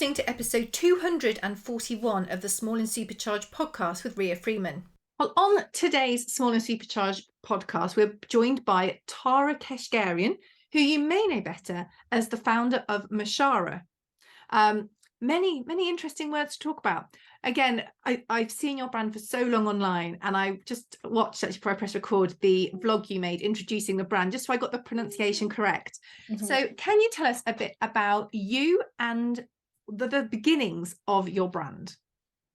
listening to episode 241 of the Small and Supercharged podcast with Ria Freeman. Well, on today's Small and Supercharged podcast, we're joined by Tara Keoshgerian, who you may know better as the founder of Mochara. Many interesting words to talk about. Again, I've seen your brand for so long online, and I just watched, actually before I press record, the vlog you made introducing the brand, just so I got the pronunciation correct. Mm-hmm. So can you tell us a bit about you and the beginnings of your brand?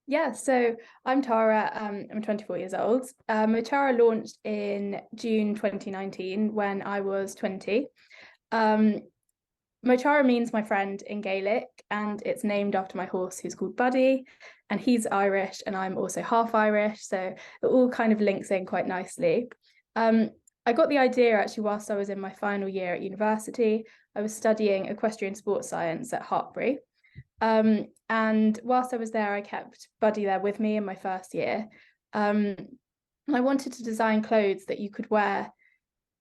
Yeah, so I'm Tara, I'm 24 years old. Mochara launched in June 2019 when I was 20. Mochara means my friend in Gaelic, and it's named after my horse who's called Buddy, and he's Irish and I'm also half Irish, so it all kind of links in quite nicely. I got the idea actually whilst I was in my final year at university. I was studying equestrian sports science at Hartpury. And whilst I was there, I kept Buddy there with me in my first year. And I wanted to design clothes that you could wear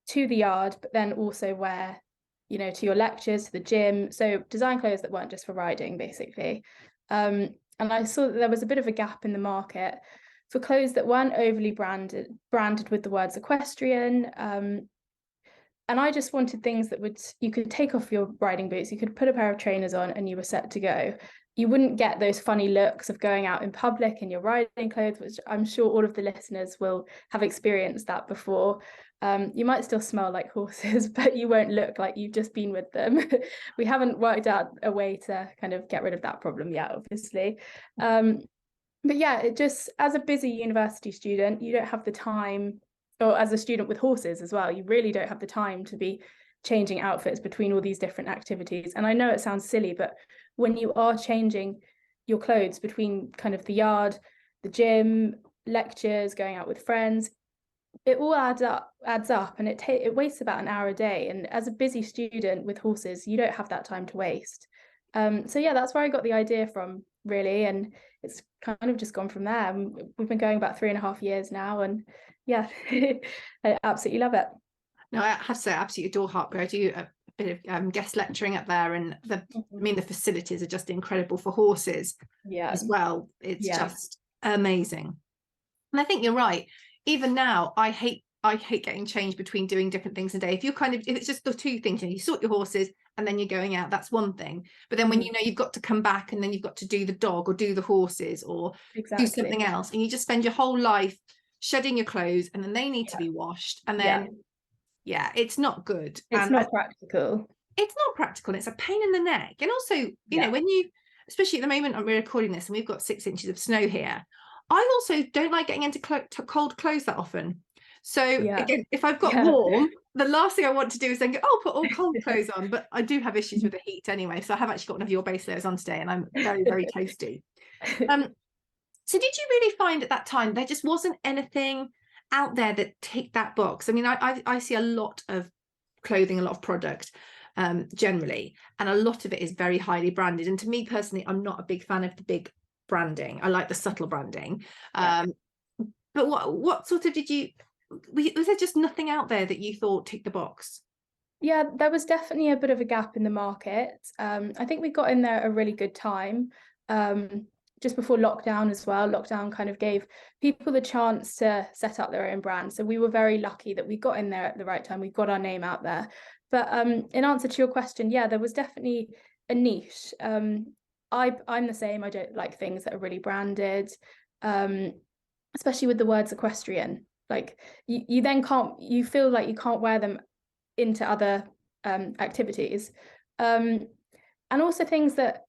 to the yard, but then also wear, you know, to your lectures, to the gym. So design clothes that weren't just for riding, basically. And I saw that there was a bit of a gap in the market for clothes that weren't overly branded with the words equestrian. And I just wanted things that you could take off your riding boots, you could put a pair of trainers on and you were set to go. You wouldn't get those funny looks of going out in public in your riding clothes, which I'm sure all of the listeners will have experienced that before. You might still smell like horses, but you won't look like you've just been with them. We haven't worked out a way to kind of get rid of that problem yet, obviously. But yeah, it just, as a busy university student, you don't have the time, or as a student with horses as well, you really don't have the time to be changing outfits between all these different activities. And I know it sounds silly, but when you are changing your clothes between kind of the yard, the gym, lectures, going out with friends, it all adds up, and it wastes about an hour a day. And as a busy student with horses, you don't have that time to waste. So yeah, that's where I got the idea from, really, and it's kind of just gone from there. We've been going about 3.5 years now, and yeah, I absolutely love it. No, I have to say, I absolutely adore Hartpury. I do a bit of guest lecturing up there, and the facilities are just incredible for horses as well. It's just amazing. And I think you're right. Even now, I hate getting changed between doing different things a day. If it's just the two things, you sort your horses and then you're going out, that's one thing. But then when you know you've got to come back and then you've got to do the dog or do the horses or do something else, and you just spend your whole life shedding your clothes, and then they need to be washed, and then it's not good. It's not practical. It's not practical. And it's a pain in the neck. And also, you know, when you, especially at the moment we're recording this and we've got 6 inches of snow here, I also don't like getting into cold clothes that often. So again, if I've got warm, the last thing I want to do is then go, put all cold clothes on. But I do have issues with the heat anyway. So I have actually got one of your base layers on today, and I'm very, very toasty. So did you really find at that time there just wasn't anything out there that ticked that box? I mean, I see a lot of clothing, a lot of product generally, and a lot of it is very highly branded. And to me personally, I'm not a big fan of the big branding. I like the subtle branding. But what sort of was there just nothing out there that you thought ticked the box? Yeah, there was definitely a bit of a gap in the market. I think we got in there at a really good time, just before lockdown as well. Lockdown kind of gave people the chance to set up their own brand. So we were very lucky that we got in there at the right time. We got our name out there. But in answer to your question, yeah, there was definitely a niche. I'm the same. I don't like things that are really branded, especially with the words equestrian. Like you then you feel like you can't wear them into other activities. And also things that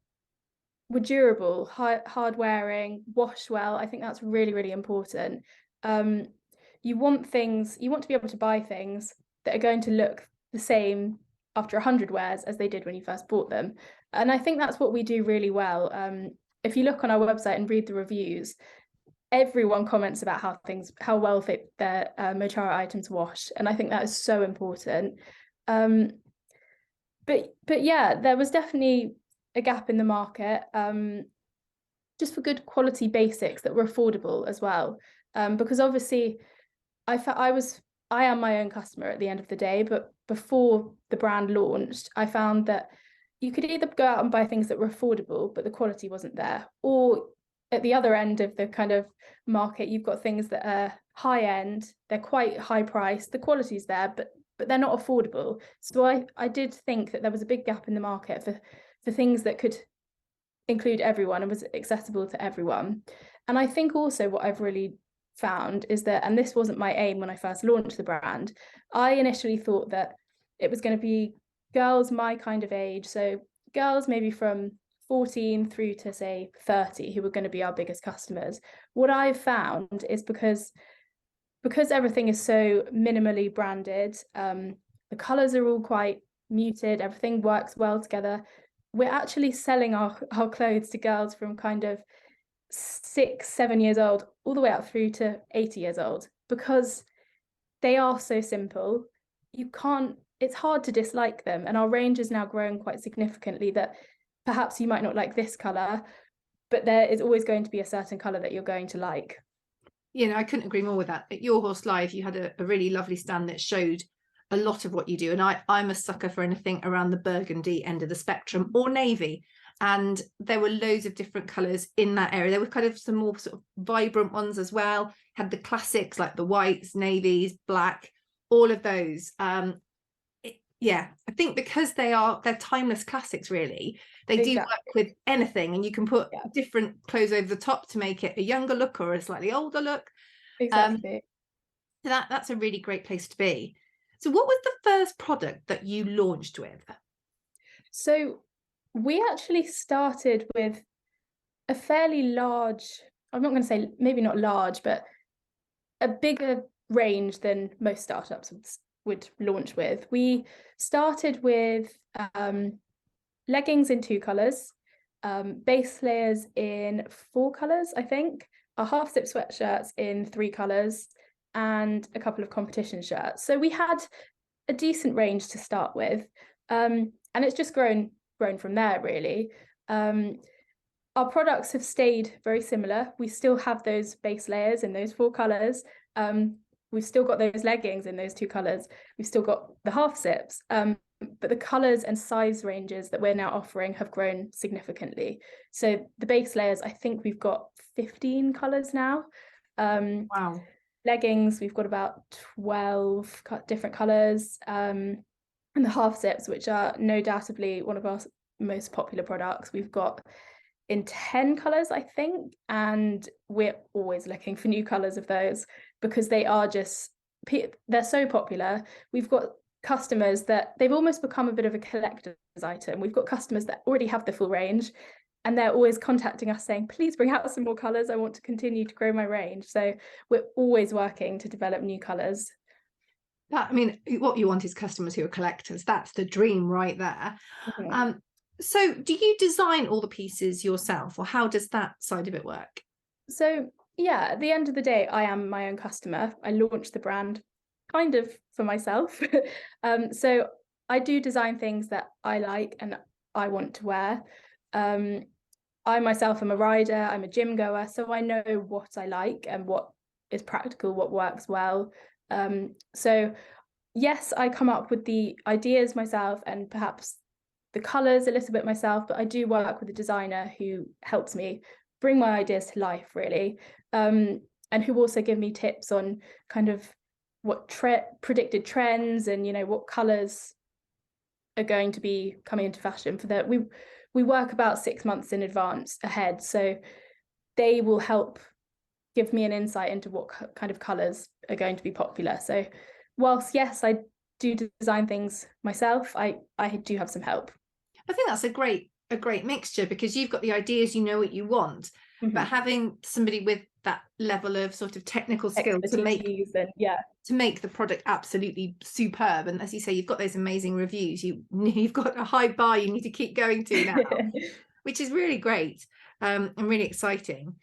were durable, hard wearing, wash well. I think that's really, really important. You want to be able to buy things that are going to look the same after 100 wears as they did when you first bought them. And I think that's what we do really well. If you look on our website and read the reviews, everyone comments about how well fit their Mochara items wash, and I think that is so important. But yeah, there was definitely a gap in the market, just for good quality basics that were affordable as well. Because obviously, I am my own customer at the end of the day, but before the brand launched, I found that you could either go out and buy things that were affordable, but the quality wasn't there, or at the other end of the kind of market, you've got things that are high end, they're quite high priced, the quality's there, but they're not affordable. So I did think that there was a big gap in the market for things that could include everyone and was accessible to everyone. And I think also what I've really found is that, and this wasn't my aim when I first launched the brand, I initially thought that it was going to be girls my kind of age, so girls maybe from 14 through to say 30 who were going to be our biggest customers. What I've found is because everything is so minimally branded, the colors are all quite muted, everything works well together, we're actually selling our clothes to girls from kind of 6-7 years old all the way up through to 80 years old, because they are so simple. It's hard to dislike them, and our range is now growing quite significantly, that perhaps you might not like this color, but there is always going to be a certain color that you're going to like. I couldn't agree more with that. At Your Horse Live, you had a really lovely stand that showed a lot of what you do, and I'm a sucker for anything around the burgundy end of the spectrum, or navy, and there were loads of different colors in that area. There were kind of some more sort of vibrant ones as well, had the classics like the whites, navies, black, all of those. I think because they're timeless classics, really. They do work with anything, and you can put different clothes over the top to make it a younger look or a slightly older look. Exactly. So that's a really great place to be. So what was the first product that you launched with? So we actually started with a fairly large, I'm not going to say maybe not large, but a bigger range than most startups would launch with. We started with leggings in 2 colors, base layers in 4 colors, I think, our half zip sweatshirts in 3 colors, and a couple of competition shirts. So we had a decent range to start with, and it's just grown from there, really. Our products have stayed very similar. We still have those base layers in those 4 colors. We've still got those leggings in those 2 colors. We've still got the half zips, but the colors and size ranges that we're now offering have grown significantly. So the base layers, I think we've got 15 colors now. Wow. Leggings, we've got about 12 different colors, and the half zips, which are no doubtably one of our most popular products, we've got in 10 colors, I think, and we're always looking for new colors of those, because they're so popular. We've got customers that they've almost become a bit of a collector's item. We've got customers that already have the full range, and they're always contacting us saying, please bring out some more colors, I want to continue to grow my range. So we're always working to develop new colors. What you want is customers who are collectors. That's the dream right there. Mm-hmm. So do you design all the pieces yourself, or how does that side of it work? So yeah, at the end of the day, I am my own customer. I launched the brand kind of for myself. So I do design things that I like and I want to wear. I myself am a rider, I'm a gym goer, so I know what I like and what is practical, what works well. So yes, I come up with the ideas myself and perhaps the colors a little bit myself, but I do work with a designer who helps me bring my ideas to life, really, and who also give me tips on kind of what predicted trends and what colors are going to be coming into fashion for that. We work about 6 months in advance ahead, so they will help give me an insight into what kind of colors are going to be popular. So whilst yes, I do design things myself, I do have some help. I think that's a great mixture, because you've got the ideas, what you want, but having somebody with that level of sort of technical skill to make the product absolutely superb. And as you say, you've got those amazing reviews, you've got a high bar you need to keep going to now, which is really great, and really exciting.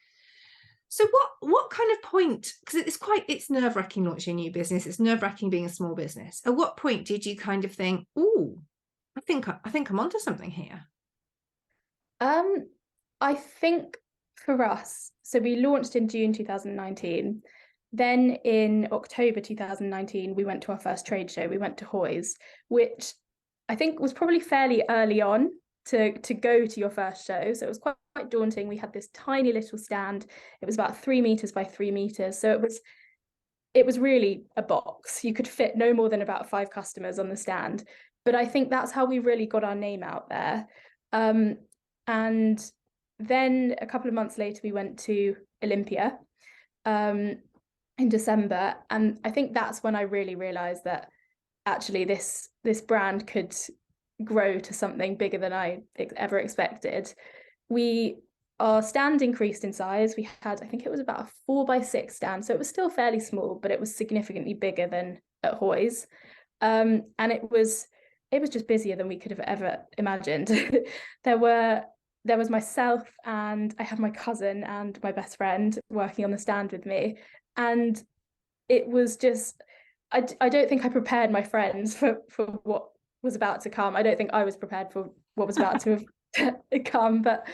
So what kind of point, because it's nerve-wracking launching a new business, it's nerve-wracking being a small business. At what point did you kind of think, oh, I think I'm onto something here? I think for us, so we launched in June 2019. Then in October 2019, we went to our first trade show. We went to Hoy's, which I think was probably fairly early on to go to your first show. So it was quite daunting. We had this tiny little stand. It was about 3 meters by 3 meters. So it was really a box. You could fit no more than about 5 customers on the stand. But I think that's how we really got our name out there. And then a couple of months later, we went to Olympia in December. And I think that's when I really realized that actually this brand could grow to something bigger than I ever expected. Our stand increased in size. We had, I think it was about a 4x6 stand. So it was still fairly small, but it was significantly bigger than at Hoy's. And it was just busier than we could have ever imagined. There was myself, and I had my cousin and my best friend working on the stand with me. And it was just, I don't think I prepared my friends for what was about to come. I don't think I was prepared for what was about to have come, but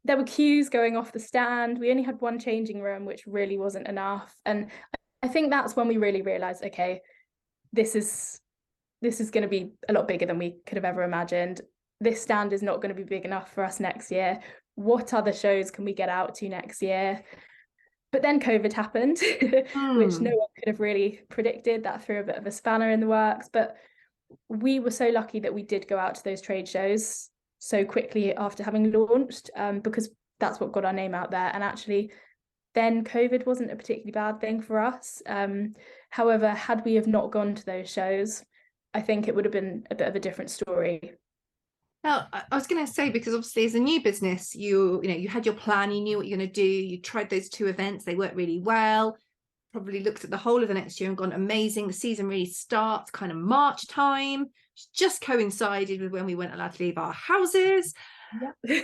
there were queues going off the stand. We only had one changing room, which really wasn't enough. And I think that's when we really realized, okay, this is going to be a lot bigger than we could have ever imagined. This stand is not going to be big enough for us next year. What other shows can we get out to next year? But then COVID happened, which no one could have really predicted. That threw a bit of a spanner in the works. But we were so lucky that we did go out to those trade shows so quickly after having launched, because that's what got our name out there. And actually, then COVID wasn't a particularly bad thing for us. However, had we have not gone to those shows, I think it would have been a bit of a different story. Now, I was going to say, because obviously as a new business, you had your plan, you knew what you're going to do, you tried those 2 events, they worked really well, probably looked at the whole of the next year and gone, amazing, the season really starts kind of March time, just coincided with when we weren't allowed to leave our houses. Yeah.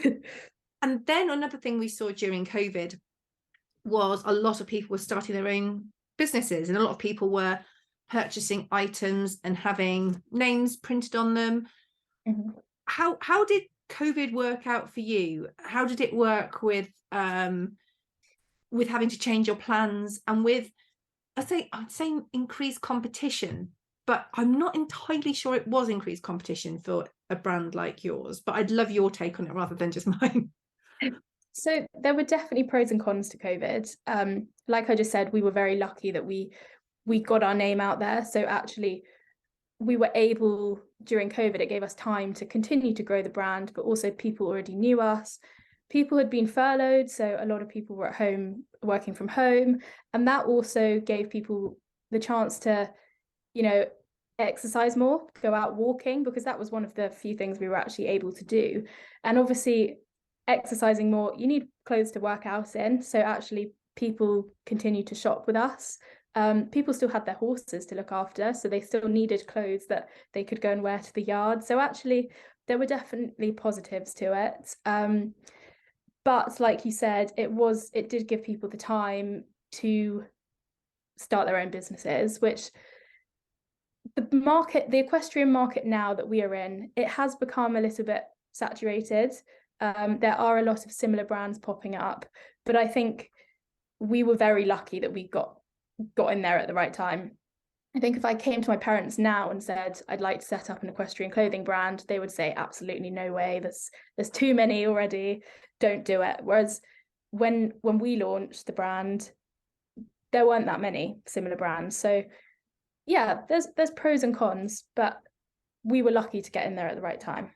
And then another thing we saw during COVID was a lot of people were starting their own businesses, and a lot of people were purchasing items and having names printed on them. Mm-hmm. How did COVID work out for you? How did it work with having to change your plans, and with I'd say increased competition, but I'm not entirely sure it was increased competition for a brand like yours, but I'd love your take on it rather than just mine. So there were definitely pros and cons to COVID. Like I just said, we were very lucky that we got our name out there. So actually, we were able, during COVID, it gave us time to continue to grow the brand, but also people already knew us. People had been furloughed, so a lot of people were at home working from home. And that also gave people the chance to, exercise more, go out walking, because that was one of the few things we were actually able to do. And obviously, exercising more, you need clothes to work out in. So actually, people continued to shop with us. People still had their horses to look after, so they still needed clothes that they could go and wear to the yard. So actually, there were definitely positives to it. But like you said, it did give people the time to start their own businesses, which the equestrian market now that we are in, it has become a little bit saturated. There are a lot of similar brands popping up, but I think we were very lucky that we got in there at the right time. I think if I came to my parents now and said I'd like to set up an equestrian clothing brand, they would say absolutely no way. There's too many already. Don't do it. Whereas when we launched the brand, there weren't that many similar brands. So yeah, there's pros and cons, but we were lucky to get in there at the right time.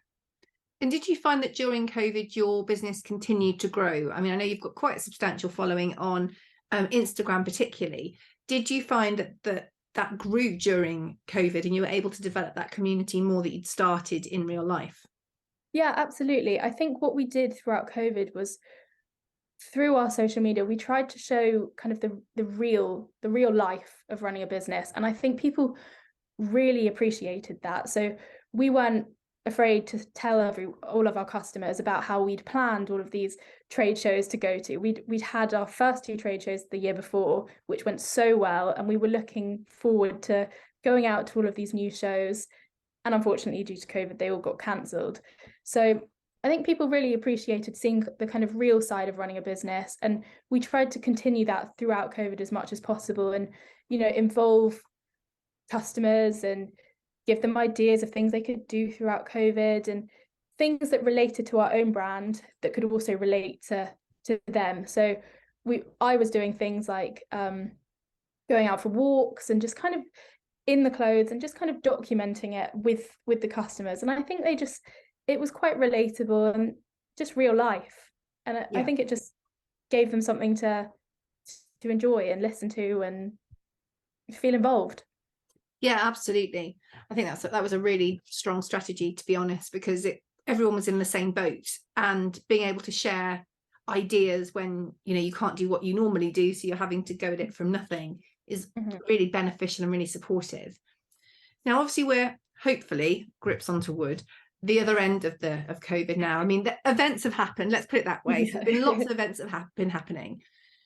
And did you find that during COVID your business continued to grow? I mean, I know you've got quite a substantial following on Instagram particularly. Did you find that grew during COVID and you were able to develop that community more that you'd started in real life? Yeah, absolutely. I think what we did throughout COVID was, through our social media, we tried to show kind of the real life of running a business. And I think people really appreciated that. So we weren't afraid to tell all of our customers about how we'd planned all of these trade shows to go to. We'd had our first 2 trade shows the year before, which went so well, and we were looking forward to going out to all of these new shows. And unfortunately, due to COVID, they all got cancelled. So I think people really appreciated seeing the kind of real side of running a business, and we tried to continue that throughout COVID as much as possible, and involve customers and give them ideas of things they could do throughout COVID. And things that related to our own brand that could also relate to them. So I was doing things like going out for walks and just kind of in the clothes and just kind of documenting it with the customers. And I think it was quite relatable and just real life. And I think it just gave them something to enjoy and listen to and feel involved. Yeah, absolutely. I think that was a really strong strategy, to be honest, because everyone was in the same boat, and being able to share ideas when you can't do what you normally do, so you're having to go at it from nothing, is really beneficial and really supportive. Now, obviously, we're hopefully, grips onto wood, the other end of COVID now. I mean, the events have happened, let's put it that way. So there's been lots of events that have been happening.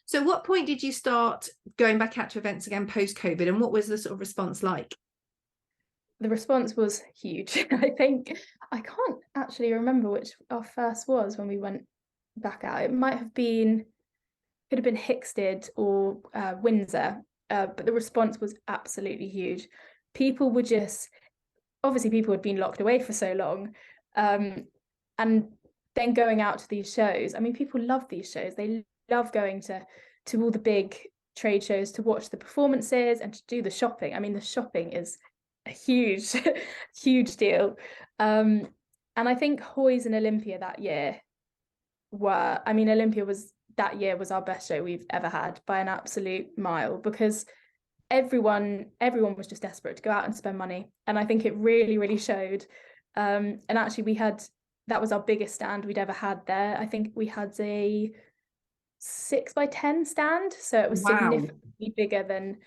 So what point did you start going back out to events again post-COVID, and what was the sort of response like? The response was huge. I think I can't actually remember which our first was when we went back out. It could have been Hickstead or Windsor, but the response was absolutely huge. People were obviously people had been locked away for so long, and then going out to these shows. I mean, people love these shows. They love going to all the big trade shows to watch the performances and to do the shopping. I mean, the shopping is a huge huge deal, and I think Hoys and Olympia that year Olympia was our best show we've ever had by an absolute mile, because everyone was just desperate to go out and spend money, and I think it really showed. And actually that was our biggest stand we'd ever had there. I think we had a 6x10 stand, so it was significantly bigger than,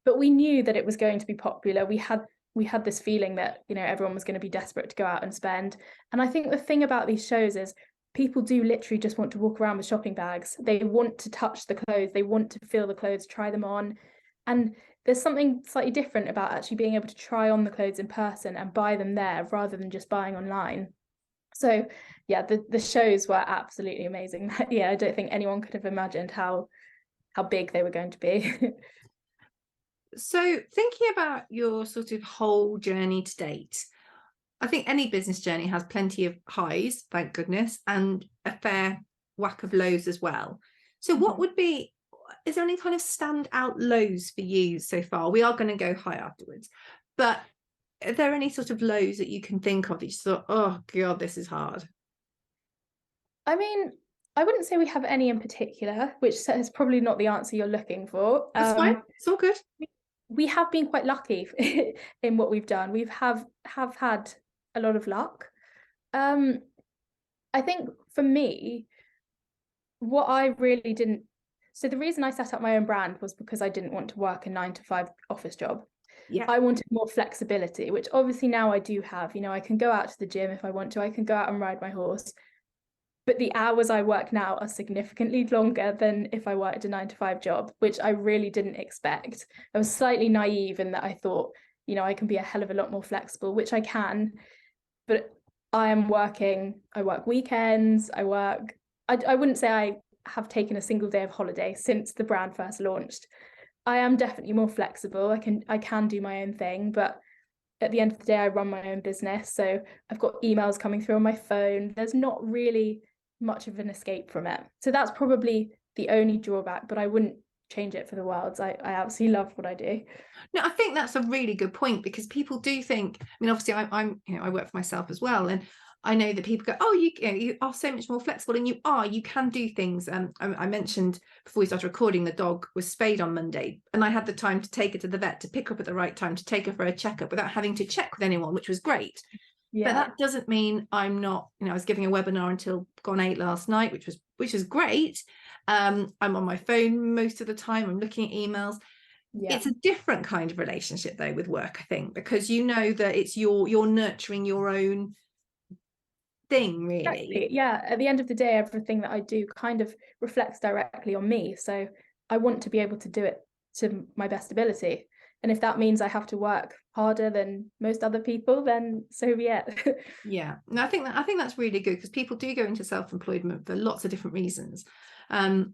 but we knew that it was going to be popular. We had this feeling that everyone was going to be desperate to go out and spend. And I think the thing about these shows is people do literally just want to walk around with shopping bags. They want to touch the clothes, they want to feel the clothes, try them on. And there's something slightly different about actually being able to try on the clothes in person and buy them there rather than just buying online. So yeah, the shows were absolutely amazing. Yeah, I don't think anyone could have imagined how big they were going to be. So thinking about your sort of whole journey to date, I think any business journey has plenty of highs, thank goodness, and a fair whack of lows as well. So what is there any kind of standout lows for you so far? We are going to go high afterwards, but are there any sort of lows that you can think of that you thought, oh God, this is hard? I mean, I wouldn't say we have any in particular, which is probably not the answer you're looking for. That's fine. It's all good. We have been quite lucky in what we've done. We've have had a lot of luck. I think for me, what I really didn't. So the reason I set up my own brand was because I didn't want to work a 9-to-5 office job. Yeah. I wanted more flexibility, which obviously now I do have. I can go out to the gym if I want to. I can go out and ride my horse. But the hours I work now are significantly longer than if I worked a 9-to-5 job, which I really didn't expect. I was slightly naive in that I thought, I can be a hell of a lot more flexible, which I can. But I work weekends, I wouldn't say I have taken a single day of holiday since the brand first launched. I am definitely more flexible. I can do my own thing, but at the end of the day, I run my own business. So I've got emails coming through on my phone. There's not really much of an escape from it. So that's probably the only drawback, but I wouldn't change it for the world. I absolutely love what I do. No, I think that's a really good point, because people do think, I mean, obviously I'm I work for myself as well, and I know that people go, oh, you are so much more flexible, and you can do things. I mentioned before we started recording, the dog was spayed on Monday, and I had the time to take her to the vet, to pick her up at the right time, to take her for a checkup without having to check with anyone, which was great. Yeah. But that doesn't mean I'm not, I was giving a webinar until gone 8 last night, which was great. I'm on my phone most of the time. I'm looking at emails. Yeah. It's a different kind of relationship though with work, I think, because that it's you're nurturing your own thing, really. Exactly. Yeah, at the end of the day, everything that I do kind of reflects directly on me, so I want to be able to do it to my best ability, and if that means I have to work harder than most other people, then so be it. Yeah, no, I think that's really good, because people do go into self-employment for lots of different reasons, and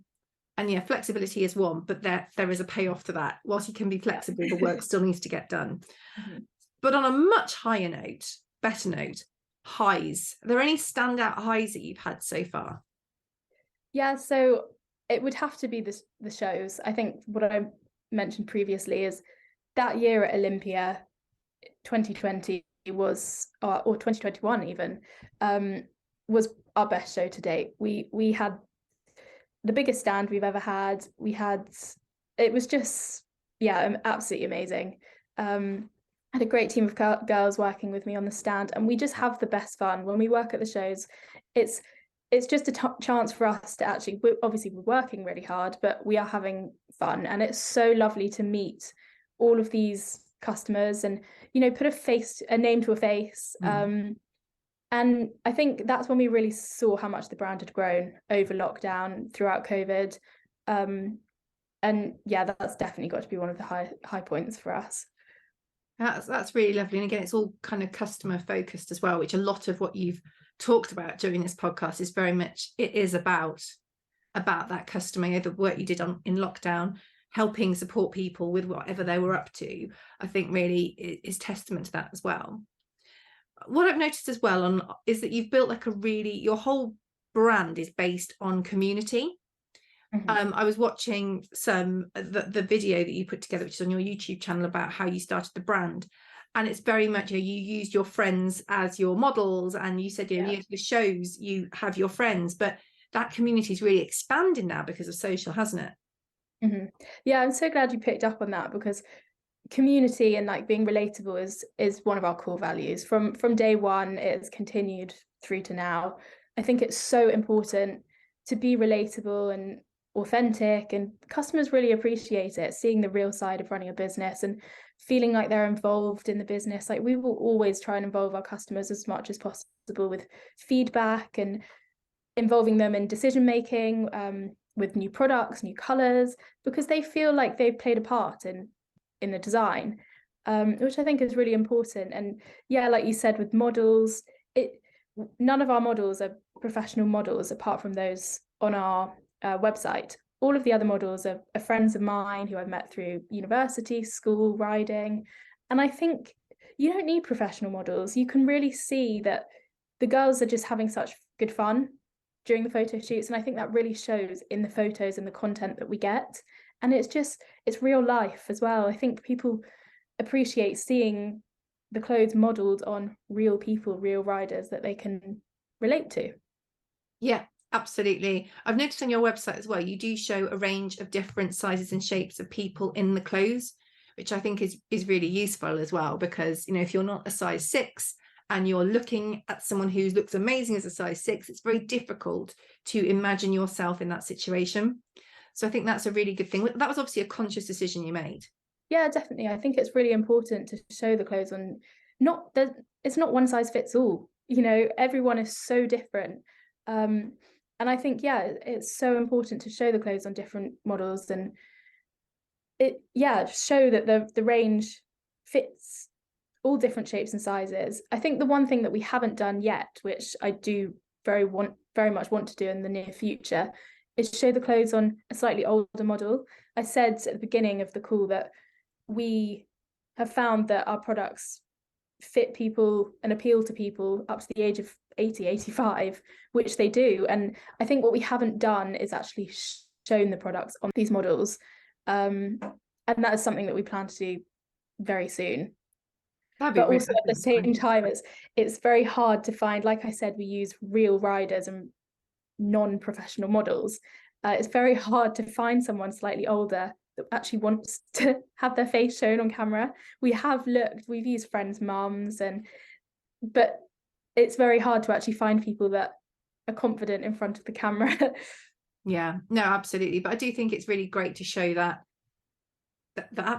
yeah, flexibility is one, but there is a payoff to that. Whilst you can be flexible, the work still needs to get done. Mm-hmm. But on a much higher note, better note, highs? Are there any standout highs that you've had so far? Yeah, so it would have to be the shows. I think what I mentioned previously is that year at Olympia 2020 was, or 2021 even, was our best show to date. We had the biggest stand we've ever had. It was just, yeah, absolutely amazing. Had a great team of girls working with me on the stand, and we just have the best fun when we work at the shows. It's just a chance for us to actually, obviously we're working really hard, but we are having fun, and it's so lovely to meet all of these customers and, you know, put a name to a face. And I think that's when we really saw how much the brand had grown over lockdown, throughout COVID. And yeah, that's definitely got to be one of the high points for us. That's really lovely. And again, it's all kind of customer focused as well, which a lot of what you've talked about during this podcast is very much, it is about that customer. You know, the work you did in lockdown, helping support people with whatever they were up to, I think really is testament to that as well. What I've noticed as well is that you've built like your whole brand is based on community. I was watching the video that you put together, which is on your YouTube channel, about how you started the brand, and it's very much, you used your friends as your models, and you said, the shows you have your friends, but that community is really expanding now because of social, hasn't it? Yeah, I'm so glad you picked up on that, because community and like being relatable is one of our core values from day one. It's continued through to now. I think it's so important to be relatable and authentic, and customers really appreciate it, seeing the real side of running a business and feeling like they're involved in the business. Like, we will always try and involve our customers as much as possible with feedback and involving them in decision making, with new products, new colors, because they feel like they've played a part in the design, which I think is really important. And yeah, like you said, with models, none of our models are professional models apart from those on our website. All of the other models are friends of mine who I've met through university, school, riding. And I think you don't need professional models. You can really see that the girls are just having such good fun during the photo shoots, and I think that really shows in the photos and the content that we get. And it's real life as well. I think people appreciate seeing the clothes modeled on real people, real riders that they can relate to. Yeah, absolutely. I've noticed on your website as well, you do show a range of different sizes and shapes of people in the clothes, which I think is really useful as well, because, if you're not a size 6 and you're looking at someone who looks amazing as a size 6, it's very difficult to imagine yourself in that situation. So I think that's a really good thing. That was obviously a conscious decision you made. Yeah, definitely. I think it's really important to show the clothes on, it's not one size fits all. Everyone is so different. And I think, yeah, it's so important to show the clothes on different models, and show that the range fits all different shapes and sizes. I think the one thing that we haven't done yet, which I do very much want to do in the near future, is show the clothes on a slightly older model. I said at the beginning of the call that we have found that our products fit people and appeal to people up to the age of 80, 85, which they do. And I think what we haven't done is actually shown the products on these models. And that is something that we plan to do very soon. But also at the same time, it's very hard to find, like I said, we use real riders and non-professional models. It's very hard to find someone slightly older that actually wants to have their face shown on camera. We've used friends' mums, but it's very hard to actually find people that are confident in front of the camera. Yeah, no, absolutely. But I do think it's really great to show that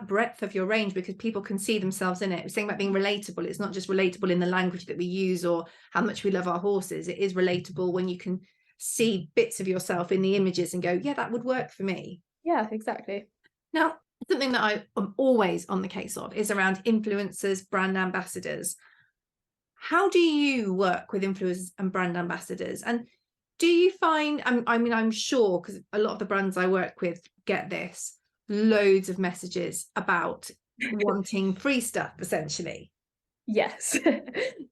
breadth of your range, because people can see themselves in it. We're saying about being relatable. It's not just relatable in the language that we use or how much we love our horses. It is relatable when you can see bits of yourself in the images and go, yeah, that would work for me. Yeah, exactly. Now, something that I am always on the case of is around influencers, brand ambassadors. How do you work with influencers and brand ambassadors? And do you find, I'm sure, because a lot of the brands I work with get this, loads of messages about wanting free stuff, essentially. Yes.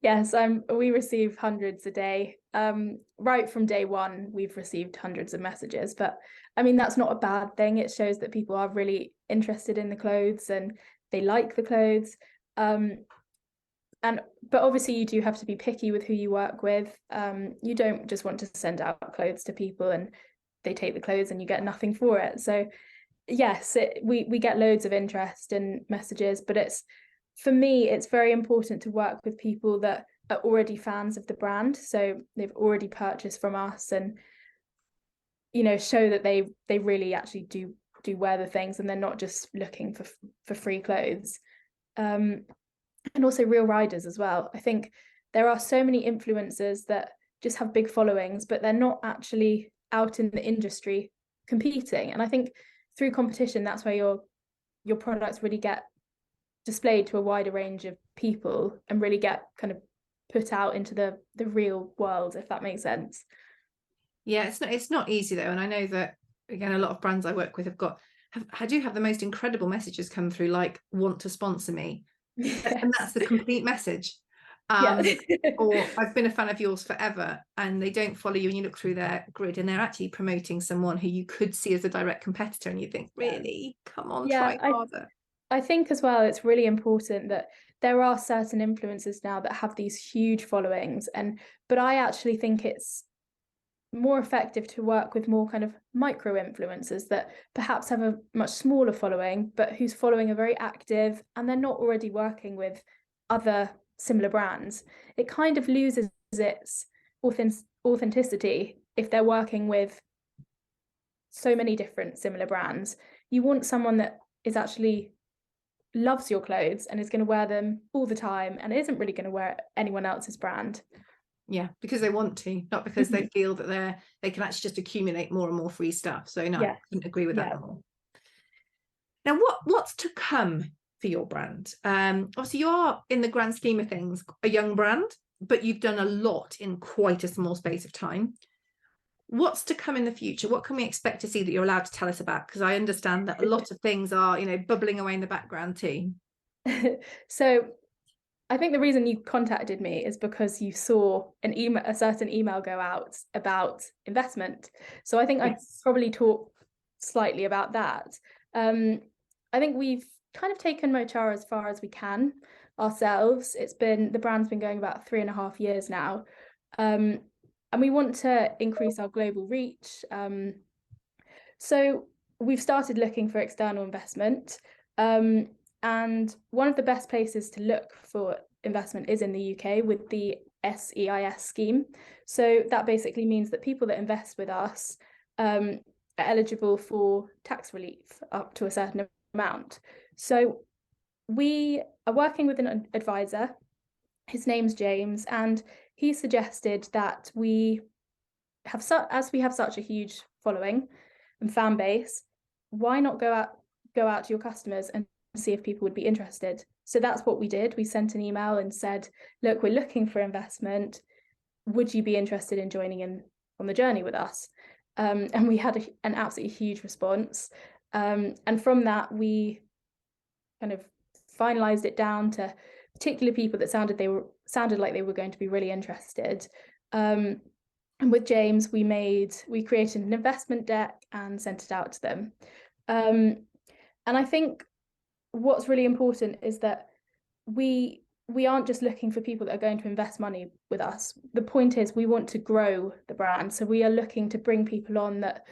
Yes, we receive hundreds a day. Right from day one, we've received hundreds of messages, but I mean, that's not a bad thing. It shows that people are really interested in the clothes and they like the clothes. But obviously you do have to be picky with who you work with. You don't just want to send out clothes to people and they take the clothes and you get nothing for it. So yes, we get loads of interest and messages, but for me, it's very important to work with people that are already fans of the brand. So they've already purchased from us and, show that they really actually do wear the things and they're not just looking for free clothes. And also real riders as well. I think there are so many influencers that just have big followings, but they're not actually out in the industry competing. And I think through competition, that's where your products really get displayed to a wider range of people and really get kind of put out into the real world, if that makes sense. Yeah, it's not easy though, and I know that again a lot of brands I work with I do have the most incredible messages come through, like want to sponsor me. Yes. And that's the complete message. Or I've been a fan of yours forever, and they don't follow you and you look through their grid and they're actually promoting someone who you could see as a direct competitor and you think, really, come on, try harder. I think as well it's really important that there are certain influencers now that have these huge followings, but I actually think it's more effective to work with more kind of micro influencers that perhaps have a much smaller following, but whose following are very active and they're not already working with other similar brands. It kind of loses its authenticity if they're working with so many different similar brands. You want someone that is actually loves your clothes and is going to wear them all the time and isn't really going to wear anyone else's brand. Yeah, because they want to, not because they feel that they can actually just accumulate more and more free stuff. So no, I couldn't agree with that at all. Now, what's to come for your brand? Obviously, you are, in the grand scheme of things, a young brand, but you've done a lot in quite a small space of time. What's to come in the future? What can we expect to see that you're allowed to tell us about? Because I understand that a lot of things are, bubbling away in the background too. So I think the reason you contacted me is because you saw a certain email go out about investment. So I think I'd probably talk slightly about that. I think we've kind of taken Mochara as far as we can ourselves. The brand's been going about 3.5 years now. And we want to increase our global reach. So we've started looking for external investment. And one of the best places to look for investment is in the UK with the SEIS scheme. So that basically means that people that invest with us are eligible for tax relief up to a certain amount. So we are working with an advisor. His name's James, and he suggested that as we have such a huge following and fan base, why not go out to your customers and see if people would be interested. So that's what we did. We sent an email and said, look, we're looking for investment. Would you be interested in joining in on the journey with us? And we had an absolutely huge response. And from that, we kind of finalized it down to particular people that sounded like they were going to be really interested. And with James, we created an investment deck and sent it out to them. And I think what's really important is that we aren't just looking for people that are going to invest money with us. The point is we want to grow the brand. So we are looking to bring people on that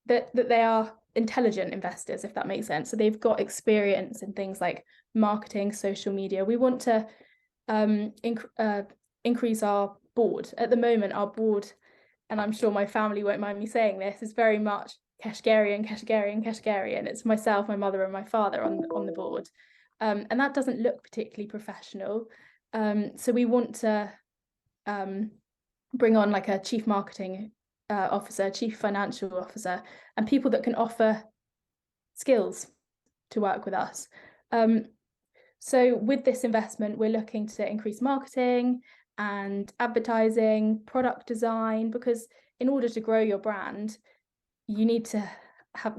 they are intelligent investors, if that makes sense. So they've got experience in things like marketing, social media. We want to increase our board. At the moment, our board, and I'm sure my family won't mind me saying this, is very much Keoshgerian. It's myself, my mother, and my father on the board, and that doesn't look particularly professional. So we want to bring on like a chief marketing officer, chief financial officer, and people that can offer skills to work with us. So with this investment, we're looking to increase marketing and advertising, product design, because in order to grow your brand, you need to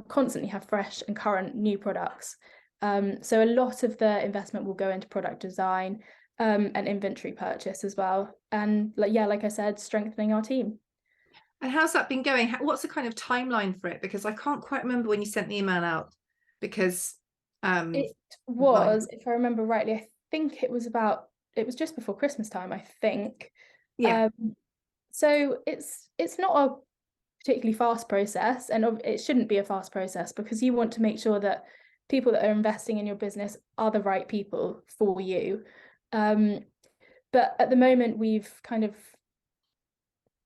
constantly have fresh and current new products. So a lot of the investment will go into product design, and inventory purchase as well. And like I said, strengthening our team. And how's that been going? What's the kind of timeline for it? Because I can't quite remember when you sent the email out, because it was, if I remember rightly, I think it was just before Christmas time, I think. Yeah. So it's not a particularly fast process, and it shouldn't be a fast process, because you want to make sure that people that are investing in your business are the right people for you. But at the moment, we've kind of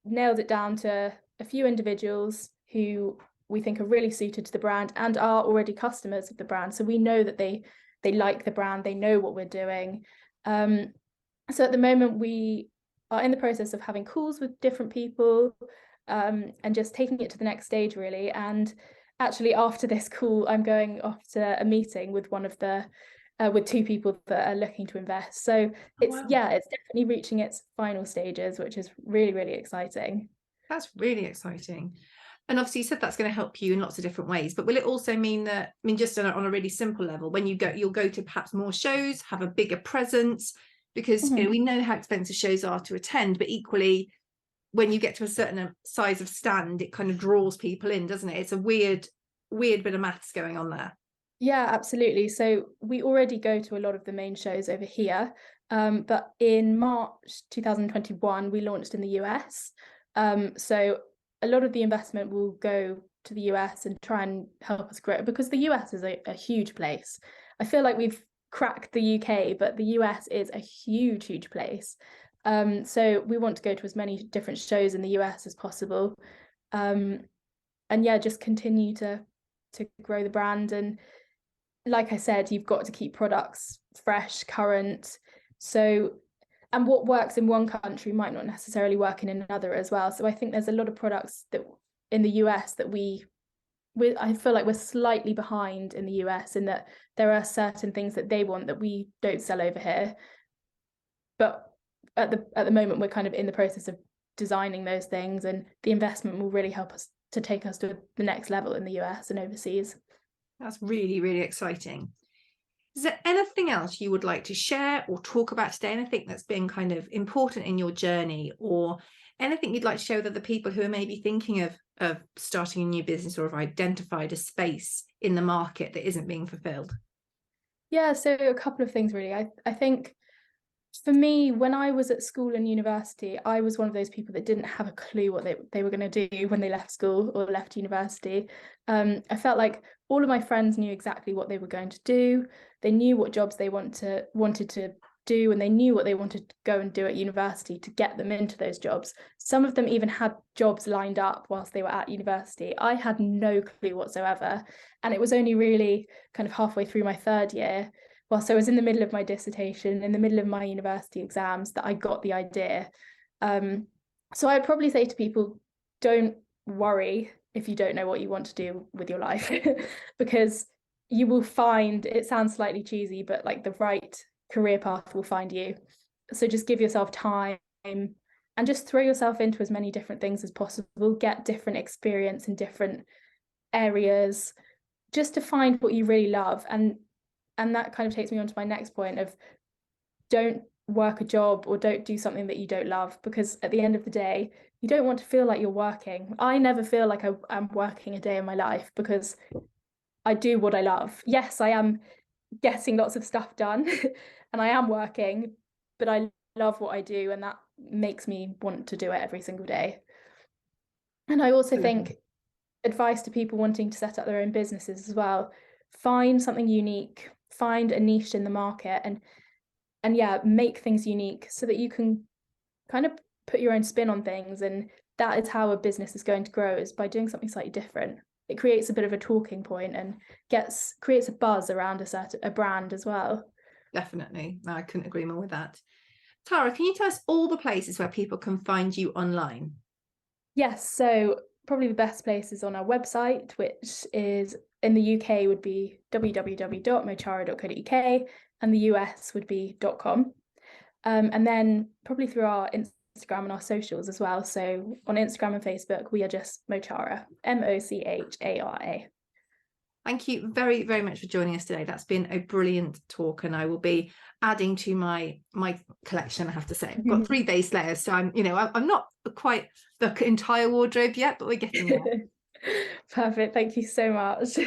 nailed it down to a few individuals who we think are really suited to the brand and are already customers of the brand. So we know that they like the brand, they know what we're doing. So at the moment, we are in the process of having calls with different people, and just taking it to the next stage, really. And actually, after this call, I'm going off to a meeting with with two people that are looking to invest. So it's definitely reaching its final stages, which is really, really exciting. That's really exciting. And obviously you said that's going to help you in lots of different ways, but will it also mean that, I mean, just on a really simple level, when you'll go to perhaps more shows, have a bigger presence, because we know how expensive shows are to attend, but equally when you get to a certain size of stand, it kind of draws people in, doesn't it? It's a weird bit of maths going on there. Yeah, absolutely. So we already go to a lot of the main shows over here, but in March 2021, we launched in the US. So a lot of the investment will go to the US and try and help us grow, because the US is a huge place. I feel like we've cracked the UK, but the US is a huge, huge place. So we want to go to as many different shows in the US as possible. And yeah, just continue to grow the brand. And like I said, you've got to keep products fresh, current. So, and what works in one country might not necessarily work in another as well. So I think there's a lot of products that in the US that I feel like we're slightly behind in the US, in that there are certain things that they want that we don't sell over here. But at the moment, we're kind of in the process of designing those things, and the investment will really help us to take us to the next level in the US and overseas. That's really, really exciting. Is there anything else you would like to share or talk about today? Anything that's been kind of important in your journey, or anything you'd like to share with other people who are maybe thinking of starting a new business, or have identified a space in the market that isn't being fulfilled? Yeah, so a couple of things really. I think for me, when I was at school and university, I was one of those people that didn't have a clue what they were going to do when they left school or left university. I felt like all of my friends knew exactly what they were going to do. They knew what jobs they wanted to do, and they knew what they wanted to go and do at university to get them into those jobs. Some of them even had jobs lined up whilst they were at university. I had no clue whatsoever. And it was only really kind of halfway through my third year, whilst I was in the middle of my dissertation, in the middle of my university exams, that I got the idea. So I'd probably say to people, don't worry if you don't know what you want to do with your life, because you will find, it sounds slightly cheesy, but like the right career path will find you. So just give yourself time and just throw yourself into as many different things as possible, get different experience in different areas, just to find what you really love. And that kind of takes me on to my next point of, don't work a job or don't do something that you don't love, because at the end of the day, you don't want to feel like you're working. I never feel like I'm working a day in my life, because I do what I love. Yes, I am getting lots of stuff done and I am working, but I love what I do, and that makes me want to do it every single day. And I also think advice to people wanting to set up their own businesses as well: find something unique, find a niche in the market, and yeah, make things unique so that you can kind of put your own spin on things. And that is how a business is going to grow, is by doing something slightly different. It creates a bit of a talking point and creates a buzz around a brand as well. Definitely. I couldn't agree more with that. Tara, can you tell us all the places where people can find you online? Yes, so probably the best place is on our website, which is, in the UK would be www.mochara.co.uk, and the US would be .com. And then probably through our Instagram and our socials as well. So on Instagram and Facebook, we are just Mochara, Mochara. Thank you very, very much for joining us today. That's been a brilliant talk, and I will be adding to my collection. I have to say, I've got 3 base layers, so I'm not quite the entire wardrobe yet, but we're getting there. Perfect. Thank you so much.